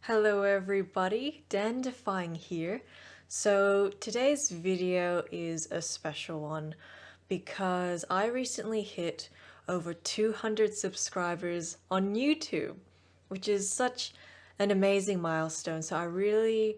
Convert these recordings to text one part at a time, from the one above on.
Hello everybody, Dandifying here. So today's video is a special one because I recently hit over 200 subscribers on YouTube, which is such an amazing milestone. So I really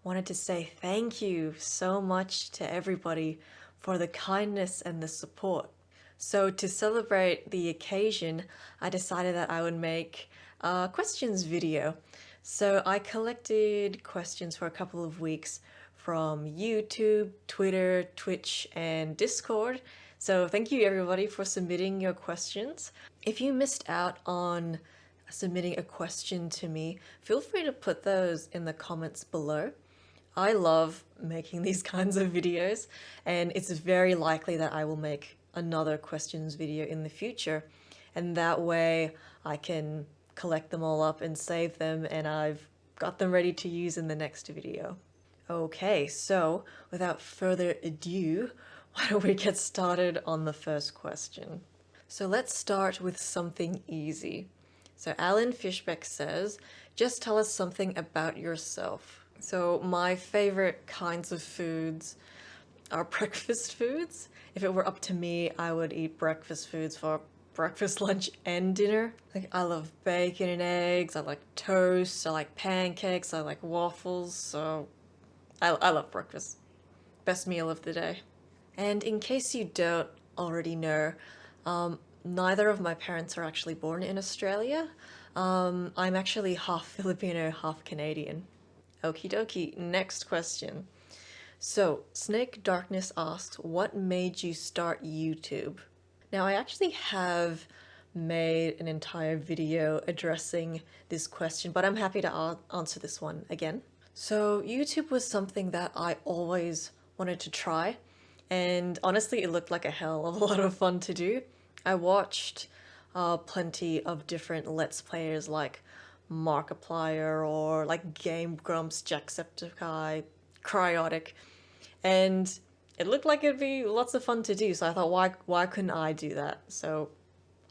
wanted to say thank you so much to everybody for the kindness and the support. So to celebrate the occasion, I decided that I would make a questions video. So I collected questions for a couple of weeks from YouTube, Twitter, Twitch, and Discord. So thank you everybody for submitting your questions. If you missed out on submitting a question to me, feel free to put those in the comments below. I love making these kinds of videos, and it's very likely that I will make another questions video in the future, and that way I can collect them all up and save them, and I've got them ready to use in the next video. Okay, so without further ado, why don't we get started on the first question? So let's start with something easy. So Alan Fishbeck says, just tell us something about yourself. So my favorite kinds of foods are breakfast foods. If it were up to me, I would eat breakfast foods for breakfast, lunch, and dinner. Like, I love bacon and eggs, I like toast, I like pancakes, I like waffles, so I love breakfast. Best meal of the day. And in case you don't already know, neither of my parents are actually born in Australia. I'm actually half Filipino, half Canadian. Okie dokie, next question. So, SnakeDarkness asks, what made you start YouTube? Now, I actually have made an entire video addressing this question, but I'm happy to answer this one again. So, YouTube was something that I always wanted to try, and honestly, it looked like a hell of a lot of fun to do. I watched plenty of different Let's Players like Markiplier or like Game Grumps, Jacksepticeye, Cryotic, and it looked like it'd be lots of fun to do, so I thought, why couldn't I do that? So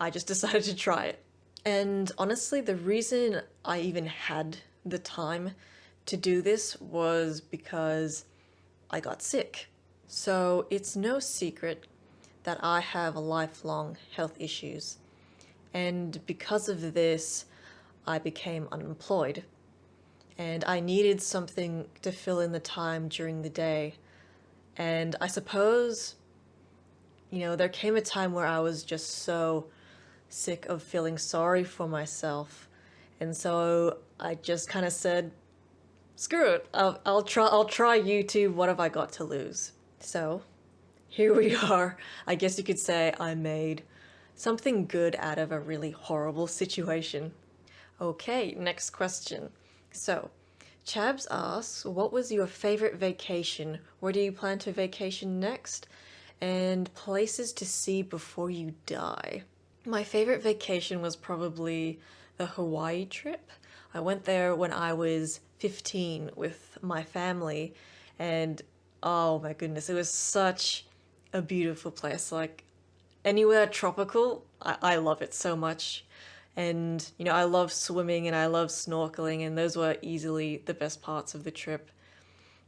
I just decided to try it. And honestly, the reason I even had the time to do this was because I got sick. So it's no secret that I have lifelong health issues. And because of this, I became unemployed. And I needed something to fill in the time during the day. And I suppose, there came a time where I was just so sick of feeling sorry for myself. And so I just kind of said, screw it, I'll try YouTube, what have I got to lose? So here we are. I guess you could say I made something good out of a really horrible situation. Okay, next question. So, chabz asks, what was your favorite vacation? Where do you plan to vacation next? And places to see before you die. My favorite vacation was probably the Hawaii trip. I went there when I was 15 with my family, and oh my goodness, it was such a beautiful place. Like, anywhere tropical, I love it so much. And, I love swimming and I love snorkeling, and those were easily the best parts of the trip.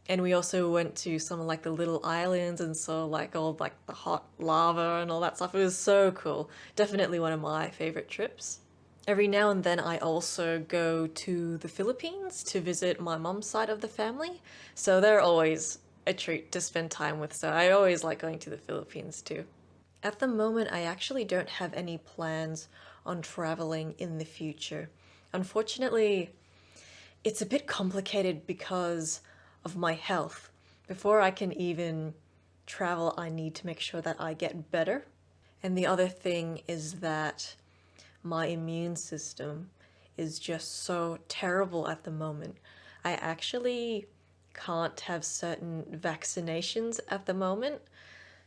And we also went to some of like the little islands and saw like all like the hot lava and all that stuff. It was so cool. Definitely one of my favorite trips. Every now and then I also go to the Philippines to visit my mom's side of the family. So they're always a treat to spend time with. So I always like going to the Philippines too. At the moment, I actually don't have any plans on traveling in the future. Unfortunately, it's a bit complicated because of my health. Before I can even travel, I need to make sure that I get better. And the other thing is that my immune system is just so terrible at the moment. I actually can't have certain vaccinations at the moment.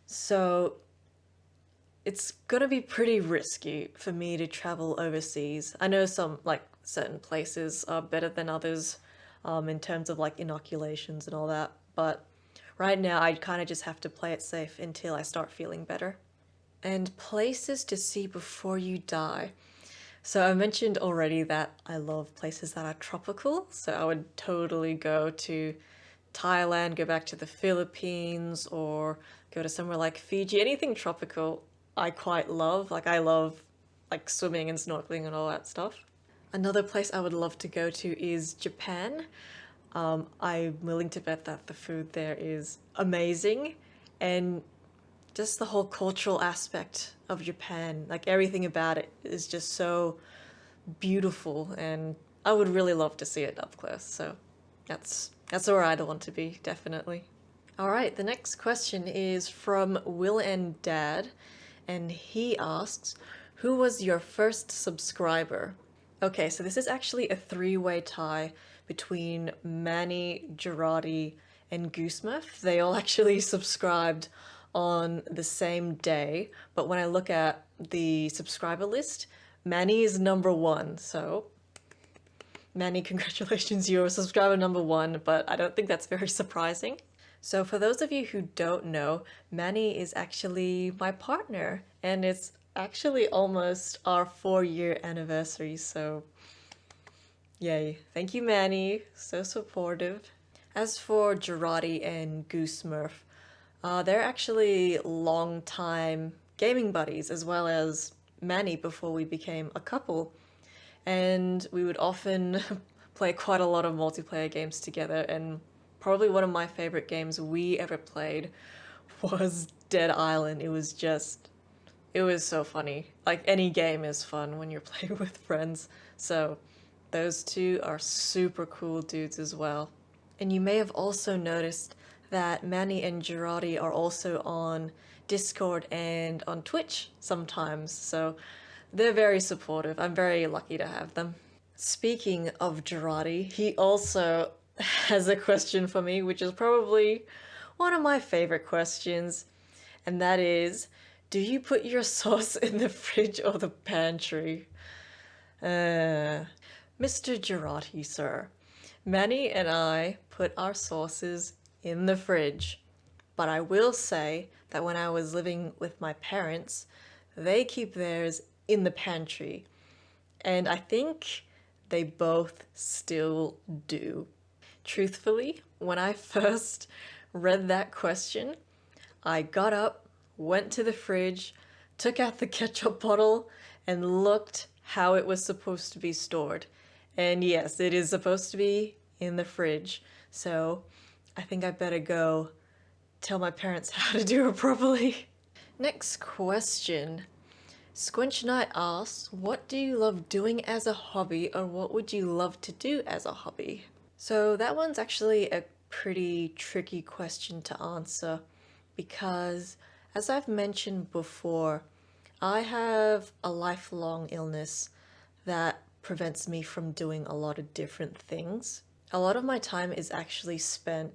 So it's gonna be pretty risky for me to travel overseas. I know some, like, certain places are better than others in terms of, like, inoculations and all that, but right now I kind of just have to play it safe until I start feeling better. And places to see before you die. So I mentioned already that I love places that are tropical, so I would totally go to Thailand, go back to the Philippines, or go to somewhere like Fiji. Anything tropical I quite love. Like I love like swimming and snorkeling and all that stuff. Another place I would love to go to is Japan. I'm willing to bet that the food there is amazing, and just the whole cultural aspect of Japan, like everything about it is just so beautiful, and I would really love to see it up close. So that's where I'd want to be, definitely. All right, the next question is from Will.n.Dad, and he asks, "Who was your first subscriber?" Okay, so this is actually a three-way tie between Manny, Jarate, and Goosemouth. They all actually subscribed on the same day, but when I look at the subscriber list, Manny is number one. So, Manny, congratulations, you're subscriber number one, but I don't think that's very surprising. So, for those of you who don't know, Manny is actually my partner, and it's actually almost our 4-year anniversary, so yay. Thank you, Manny. So supportive. As for Jarate and Goosemurf, they're actually long-time gaming buddies, as well as Manny before we became a couple. And we would often play quite a lot of multiplayer games together, and probably one of my favorite games we ever played was Dead Island. It was so funny. Like, any game is fun when you're playing with friends. So those two are super cool dudes as well. And you may have also noticed that Manny and Jarate are also on Discord and on Twitch sometimes. So they're very supportive. I'm very lucky to have them. Speaking of Jarate, he also has a question for me, which is probably one of my favorite questions. And that is, do you put your sauce in the fridge or the pantry? Mr. Jarate, sir. Manny and I put our sauces in the fridge. But I will say that when I was living with my parents, they keep theirs in the pantry. And I think they both still do. Truthfully, when I first read that question, I got up, went to the fridge, took out the ketchup bottle, and looked how it was supposed to be stored. And yes, it is supposed to be in the fridge. So I think I better go tell my parents how to do it properly. Next question. SqwuenchKnight asks, what do you love doing as a hobby, or what would you love to do as a hobby? So that one's actually a pretty tricky question to answer because, as I've mentioned before, I have a lifelong illness that prevents me from doing a lot of different things. A lot of my time is actually spent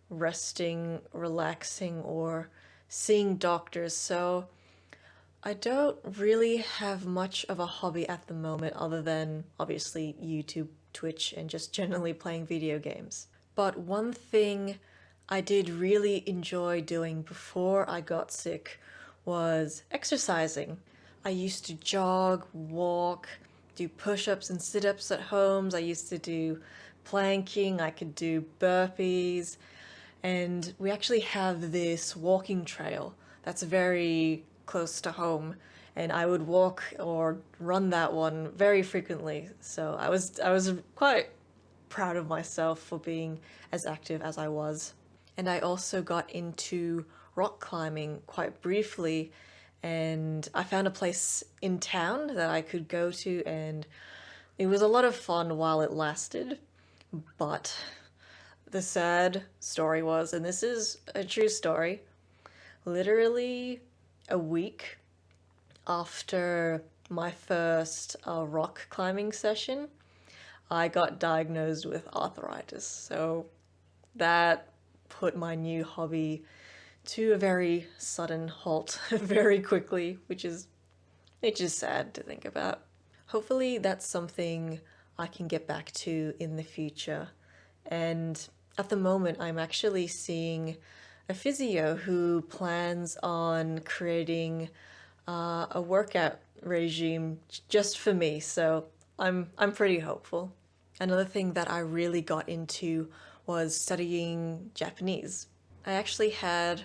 resting, relaxing, or seeing doctors, so I don't really have much of a hobby at the moment other than obviously YouTube, Twitch, and just generally playing video games. But one thing I did really enjoy doing before I got sick was exercising. I used to jog, walk, do push-ups and sit-ups at home. I used to do planking, I could do burpees, and we actually have this walking trail that's very close to home, and I would walk or run that one very frequently. So I was quite proud of myself for being as active as I was. And I also got into rock climbing quite briefly, and I found a place in town that I could go to, and it was a lot of fun while it lasted. But the sad story was, and this is a true story, literally a week after my first rock climbing session, I got diagnosed with arthritis. So that put my new hobby to a very sudden halt very quickly, which is sad to think about. Hopefully that's something I can get back to in the future. And at the moment, I'm actually seeing a physio who plans on creating a workout regime just for me, so I'm pretty hopeful. Another thing that I really got into was studying Japanese. I actually had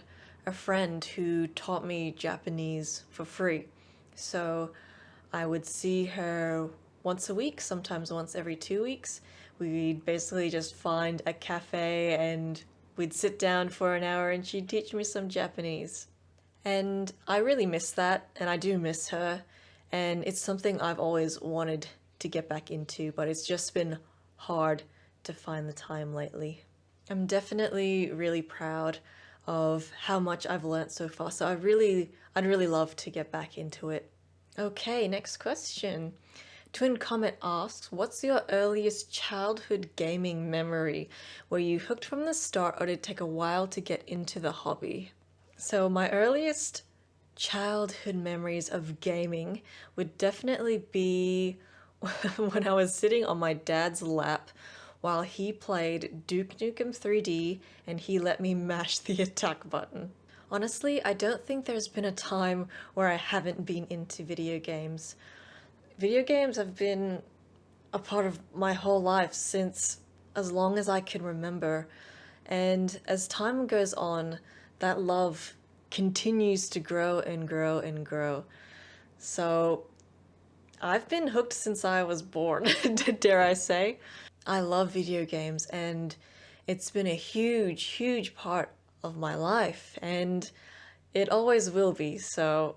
a friend who taught me Japanese for free. So I would see her once a week, sometimes once every 2 weeks. We'd basically just find a cafe and we'd sit down for an hour and she'd teach me some Japanese. And I really miss that, and I do miss her. And it's something I've always wanted to get back into, but it's just been hard to find the time lately. I'm definitely really proud of how much I've learnt so far, so I'd really love to get back into it. Okay, next question. Twin Comet asks, what's your earliest childhood gaming memory? Were you hooked from the start or did it take a while to get into the hobby? So my earliest childhood memories of gaming would definitely be when I was sitting on my dad's lap while he played Duke Nukem 3D and he let me mash the attack button. Honestly, I don't think there's been a time where I haven't been into video games. Video games have been a part of my whole life since as long as I can remember. And as time goes on, that love continues to grow and grow and grow. So I've been hooked since I was born, dare I say. I love video games and it's been a huge, huge part of my life and it always will be, so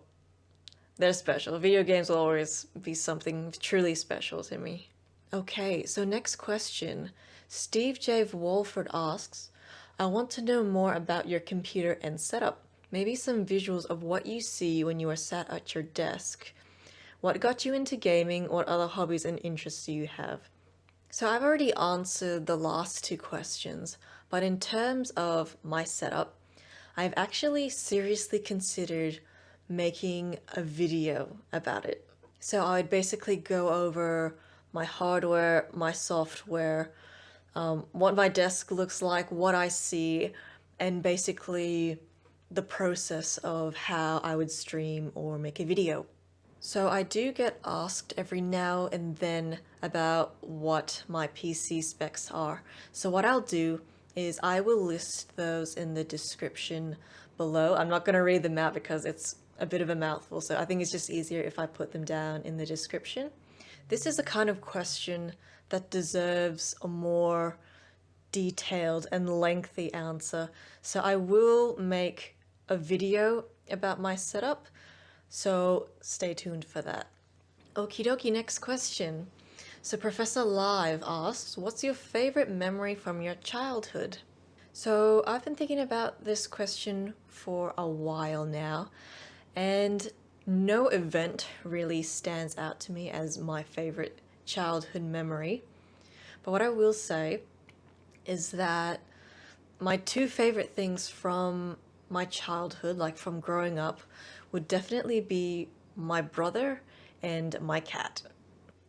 they're special. Video games will always be something truly special to me. Okay, so next question. SteveJWalford asks, I want to know more about your computer and setup. Maybe some visuals of what you see when you are sat at your desk. What got you into gaming? What other hobbies and interests do you have? So I've already answered the last two questions, but in terms of my setup, I've actually seriously considered making a video about it. So I would basically go over my hardware, my software, what my desk looks like, what I see, and basically the process of how I would stream or make a video. So I do get asked every now and then about what my PC specs are. So what I'll do is I will list those in the description below. I'm not going to read them out because it's a bit of a mouthful, so I think it's just easier if I put them down in the description. This is the kind of question that deserves a more detailed and lengthy answer, so I will make a video about my setup, so stay tuned for that. Okie dokie, next question. So Professor Live asks, what's your favorite memory from your childhood? So I've been thinking about this question for a while now, and no event really stands out to me as my favorite childhood memory. But what I will say is that my two favorite things from my childhood, like from growing up, would definitely be my brother and my cat.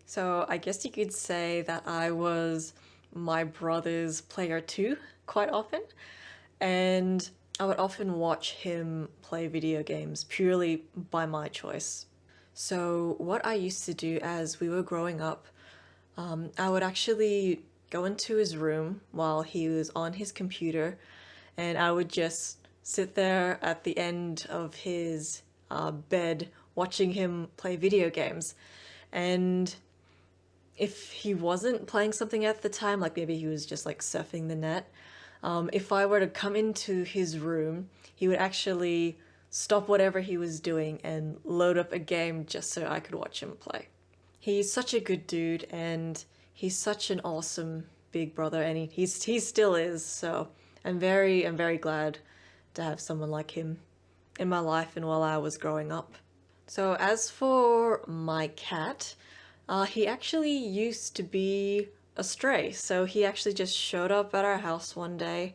So I guess you could say that I was my brother's player too, quite often. And I would often watch him play video games purely by my choice. So what I used to do as we were growing up, I would actually go into his room while he was on his computer, and I would just sit there at the end of his bed watching him play video games. And if he wasn't playing something at the time, like maybe he was just like surfing the net, if I were to come into his room, he would actually stop whatever he was doing and load up a game just so I could watch him play. He's such a good dude and he's such an awesome big brother, and he still is, so I'm very glad to have someone like him in my life and while I was growing up. So as for my cat, he actually used to be a stray, so he actually just showed up at our house one day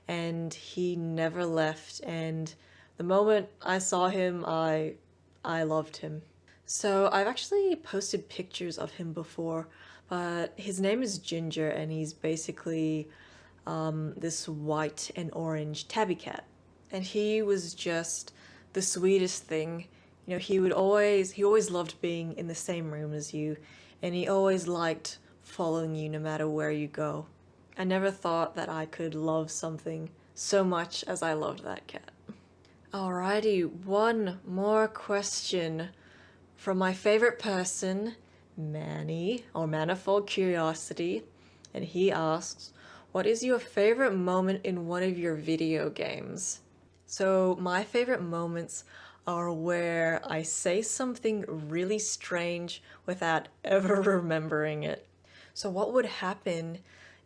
and he never left, and the moment I saw him, I loved him. So I've actually posted pictures of him before, but his name is Ginger and he's basically this white and orange tabby cat. And he was just the sweetest thing. You know, he always loved being in the same room as you, and he always liked following you no matter where you go. I never thought that I could love something so much as I loved that cat. Alrighty, one more question from my favorite person, Manny, or Manifold Curiosity, and he asks, what is your favorite moment in one of your video games? So my favorite moments are where I say something really strange without ever remembering it. So what would happen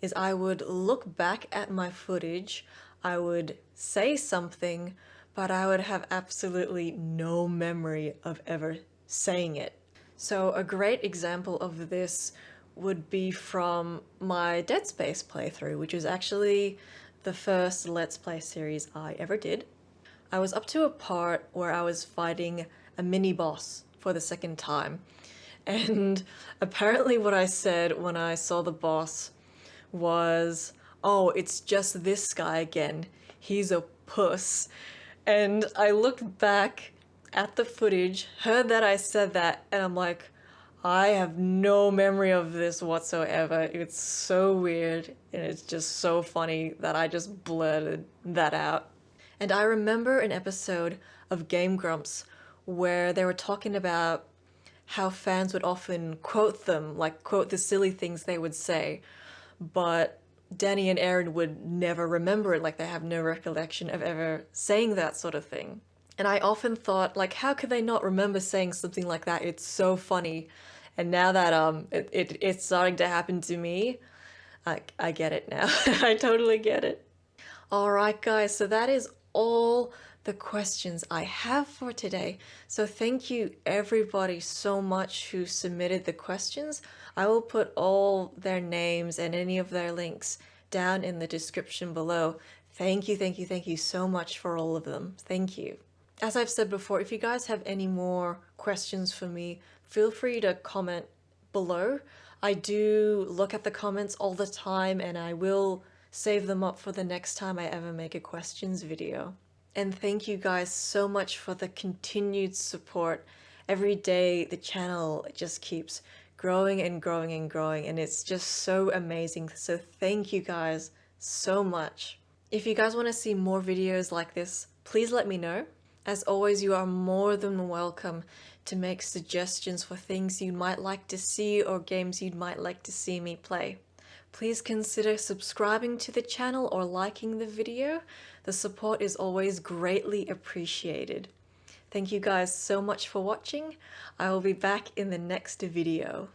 is I would look back at my footage, I would say something, but I would have absolutely no memory of ever saying it. So a great example of this would be from my Dead Space playthrough, which is actually the first Let's Play series I ever did. I was up to a part where I was fighting a mini boss for the second time, and apparently what I said when I saw the boss was, oh, it's just this guy again, he's a puss. And I looked back at the footage, heard that I said that, and I'm like, I have no memory of this whatsoever. It's so weird, and it's just so funny that I just blurted that out. And I remember an episode of Game Grumps where they were talking about how fans would often quote them, like quote the silly things they would say, but Danny and Aaron would never remember it, like they have no recollection of ever saying that sort of thing. And I often thought, like, how could they not remember saying something like that? It's so funny. And now that it's starting to happen to me, I get it now. I totally get it. Alright guys, so that is all the questions I have for today. So thank you everybody so much who submitted the questions. I will put all their names and any of their links down in the description below. Thank you, thank you, thank you so much for all of them. Thank you. As I've said before, if you guys have any more questions for me, feel free to comment below. I do look at the comments all the time, and I will save them up for the next time I ever make a questions video. And thank you guys so much for the continued support. Every day the channel just keeps growing and growing and growing, and it's just so amazing. So thank you guys so much. If you guys want to see more videos like this, please let me know. As always, you are more than welcome to make suggestions for things you might like to see or games you'd might like to see me play. Please consider subscribing to the channel or liking the video. The support is always greatly appreciated. Thank you guys so much for watching. I will be back in the next video.